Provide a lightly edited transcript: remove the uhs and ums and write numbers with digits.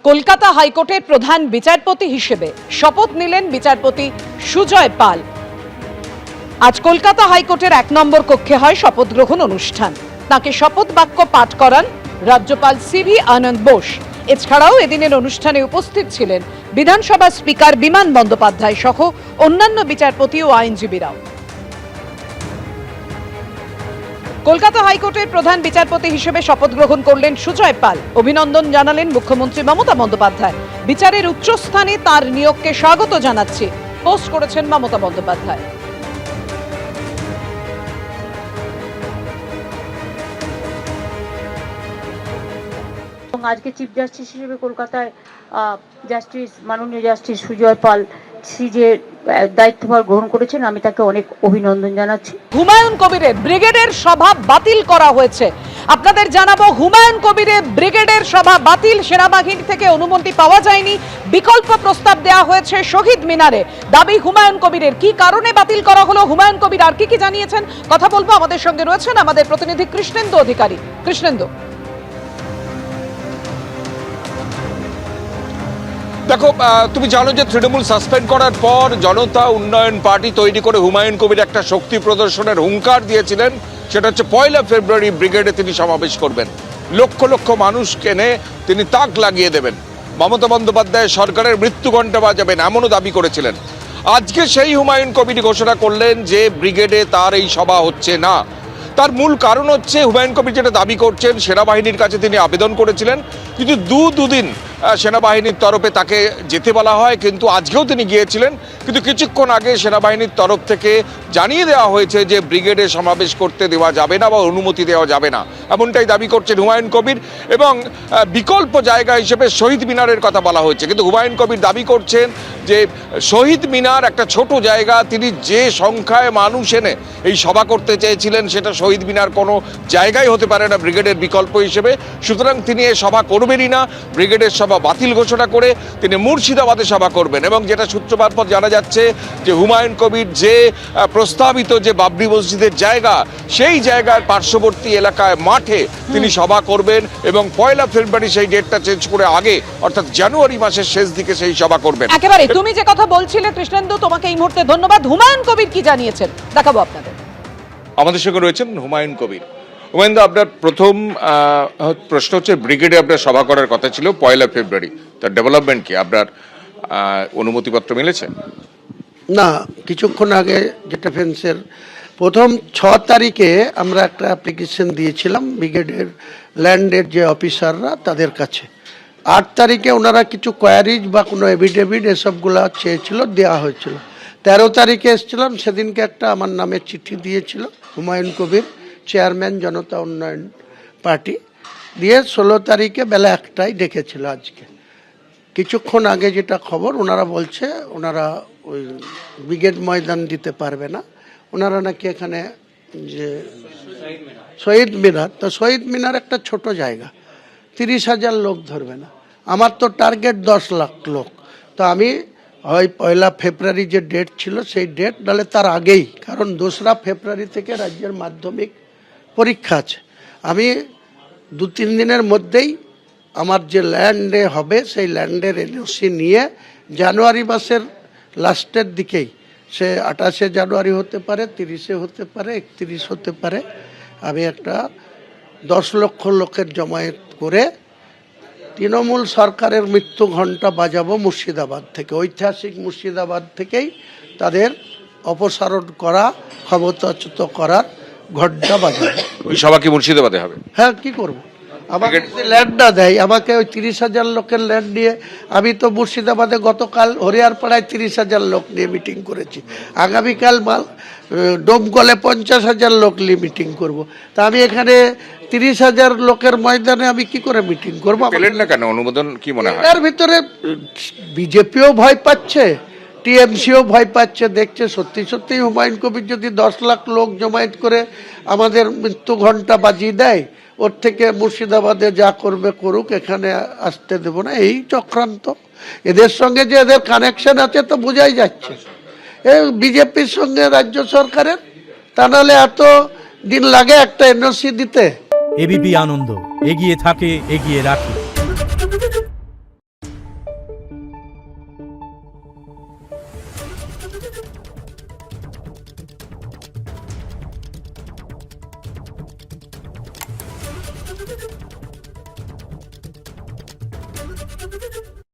কলকাতা হাইকোর্টের প্রধান বিচারপতি হিসেবে শপথ নিলেন বিচারপতি সুজয় পাল। আজ কলকাতা হাইকোর্টের 1 নম্বর কক্ষে হয় শপথ গ্রহণ অনুষ্ঠান। তাকে শপথ বাক্য পাঠ করান রাজ্যপাল সিভি আনন্দ বোস। এছাড়াও এদিনের অনুষ্ঠানে উপস্থিত ছিলেন বিধানসভা স্পিকার বিমান বন্দ্যোপাধ্যায় সহ অন্যান্য বিচারপতি ও আইনজীবীরাও। কলকাতা হাইকোর্টের প্রধান বিচারপতি হিসেবে শপথ গ্রহণ করলেন সুজয় পাল। অভিনন্দন জানালেন মুখ্যমন্ত্রী মমতা বন্দ্যোপাধ্যায়। বিচারের উচ্চস্থানে তার নিয়োগকে স্বাগত জানাচ্ছি পোস্ট করেছেন মমতা বন্দ্যোপাধ্যায়। আজকে চিফ জাস্টিস হিসেবে কলকাতায় মাননীয় জাস্টিস সুজয় পাল যে দায়িত্বভার গ্রহণ করেছেন, আমি তাকে অনেক অভিনন্দন জানাচ্ছি। হুমায়ুন কবিরের ব্রিগেডের সভা বাতিল করা হয়েছে। আপনাদের জানাবো, হুমায়ুন কবিরের ব্রিগেডের সভা বাতিল। সেনাবাহিনী থেকে অনুমতি পাওয়া যায়নি। বিকল্প প্রস্তাব দেওয়া হয়েছে শহীদ মিনারে। দাবি হুমায়ুন কবিরের। কি কারণে বাতিল করা হলো, হুমায়ুন কবির আর কি জানিয়েছেন, কথা বলবো। আমাদের সঙ্গে রয়েছেন আমাদের প্রতিনিধি কৃষ্ণেন্দু অধিকারী। কৃষ্ণেন্দু, দেখো, তুমি জানো যে তৃণমূল সাসপেন্ড করার পর জনতা উন্নয়ন পার্টি তৈরি করে হুমায়ুন কবির একটা শক্তি প্রদর্শনের হুঙ্কার দিয়েছিলেন। সেটা হচ্ছে 1 ফেব্রুয়ারি ব্রিগেডে তিনি সমাবেশ করবেন, লক্ষ লক্ষ মানুষকে এনে তিনি তাক লাগিয়ে দেবেন, মমতা বন্দ্যোপাধ্যায় সরকারের মৃত্যু ঘণ্টা বাজাবেন, এমনও দাবি করেছিলেন। আজকে সেই হুমায়ুন কবির ঘোষণা করলেন যে ব্রিগেডে তার এই সভা হচ্ছে না। তার মূল কারণ হচ্ছে হুমায়ুন কবির যেটা দাবি করছেন, সেনাবাহিনীর কাছে তিনি আবেদন করেছিলেন, কিন্তু দুদিন সেনাবাহিনীর তরফে তাকে যেতে বলা হয়। কিন্তু আজকেও তিনি গিয়েছিলেন, কিন্তু কিছুক্ষণ আগে সেনাবাহিনীর তরফ থেকে জানিয়ে দেওয়া হয়েছে যে ব্রিগেডে সমাবেশ করতে দেওয়া যাবে না বা অনুমতি দেওয়া যাবে না, এমনটাই দাবি করছেন হুমায়ুন কবির। এবং বিকল্প জায়গা হিসেবে শহীদ মিনারের কথা বলা হয়েছে, কিন্তু হুমায়ুন কবির দাবি করছেন যে শহীদ মিনার একটা ছোট জায়গা, তিনি যে সংখ্যায় মানুষ এনে এই সভা করতে চেয়েছিলেন সেটা শহীদ মিনার কোনো জায়গায় হতে পারে না ব্রিগেডের বিকল্প হিসেবে। সুতরাং তিনি এই সভা করবেনই না। ব্রিগেডের সভা বাতিল ঘোষণা করে তিনি মুর্শিদাবাদে সভা করবেন। এবং যেটা সূত্র মারফত জানা যাচ্ছে যে হুমায়ুন কবির যে প্রস্তাবিত যে বাবরি মসজিদের জায়গা, সেই জায়গার পার্শ্ববর্তী এলাকায় মাঠে তিনি সভা করবেন এবং 1 ফেব্রুয়ারি সেই ডেটটা চেঞ্জ করে আগে, অর্থাৎ জানুয়ারি মাসের শেষ দিকে সেই সভা করবেন। একেবারে তুমি যে কথা বলছিলে কৃষ্ণেন্দু, তোমাকে এই মুহূর্তে ধন্যবাদ। হুমায়ুন কবির কি জানিয়েছেন দেখাবো আপনাদের। আমাদের সঙ্গে রয়েছেন হুমায়ুন কবির। হুমায়ুন দা, আপনার প্রথম প্রশ্ন হচ্ছে, ব্রিগেডে আপনার সভা করার কথা ছিল 1 ফেব্রুয়ারি, তার ডেভেলপমেন্ট কি? আপনার অনুমতিপত্র মিলেছে? না, কিছুক্ষণ আগে যেটা ফেন্সের প্রথম 6 তারিখে আমরা একটা অ্যাপ্লিকেশন দিয়েছিলাম ব্রিগেডের ল্যান্ডের যে অফিসাররা তাদের কাছে। 8 তারিখে ওনারা কিছু কোয়ারিজ বা কোনো এভিডেভিট এসবগুলো চেয়েছিল, দেওয়া হয়েছিল। 13 তারিখে এসেছিলাম, সেদিনকে একটা আমার নামে চিঠি দিয়েছিল হুমায়ুন কবির, চেয়ারম্যান জনতা উন্নয়ন পার্টি, দিয়ে 16 তারিখে বেলা 1টায় ডেকেছিল। আজকে কিছুক্ষণ আগে যেটা খবর, ওনারা বলছে ওনারা ওই ব্রিগেড ময়দান দিতে পারবে না, ওনারা নাকি এখানে যে শহীদ মিনার, তো শহীদ মিনার একটা ছোট জায়গা, 30,000 লোক ধরবে না। আমার তো টার্গেট 10 লাখ লোক। তো আমি হয় 1 ফেব্রুয়ারি যে ডেট ছিল সেই ডেট, নাহলে তার আগেই, কারণ 2 ফেব্রুয়ারি থেকে রাজ্যের মাধ্যমিক পরীক্ষা আছে। আমি 2-3 দিনের মধ্যেই আমার যে ল্যান্ডে হবে সেই ল্যান্ডের এনওসি নিয়ে জানুয়ারি মাসের লাস্টের দিকেই, সে 28শে জানুয়ারি হতে পারে, 30শে হতে পারে, 31 হতে পারে, আমি একটা 10 লক্ষ লোকের জমায়েত করে তৃণমূল সরকারের মৃত্যু ঘণ্টা বাজাবো মুর্শিদাবাদ থেকে। ঐতিহাসিক মুর্শিদাবাদ থেকেই তাদের অপসারণ করা, ক্ষমতাচ্যুত করার ঘণ্টা বাজাবো। ওই সভা কি মুর্শিদাবাদে হবে? হ্যাঁ, কি করব? আমাকে ল্যান্ড না দেয়, আমাকে ওই 30,000 লোকের ল্যান্ড নিয়ে, আমি তো মুর্শিদাবাদে গতকাল হরিয়ারপাড়ায় 30,000 লোক নিয়ে মিটিং করেছি। আগামীকাল ডোমকলে 50,000 লোক নিয়ে মিটিং করব। তা আমি এখানে 30,000 লোকের ময়দানে আমি কি করে মিটিং করবো? পেলেন না কেন অনুমোদন, কি মনে হয়? এর ভিতরে বিজেপিও ভয় পাচ্ছে, টিএমসিও ভয় পাচ্ছে, দেখছে সত্যি সত্যি হুমায়ুন কবির যদি 10 লাখ লোক জমায়েত করে আমাদের মৃত্যু ঘণ্টা বাজিয়ে দেয়, ওর থেকে মুর্শিদাবাদে যা করবে করুক, এখানে আসতে দেব না। এই চক্রান্ত, এদের সঙ্গে যে এদের কানেকশন আছে তো বোঝাই যাচ্ছে, এই বিজেপির সঙ্গে রাজ্য সরকারের। তা নাহলে এত দিন লাগে একটা এনওসি দিতে। এবিপি আনন্দ, এগিয়ে থাকে, এগিয়ে রাখে।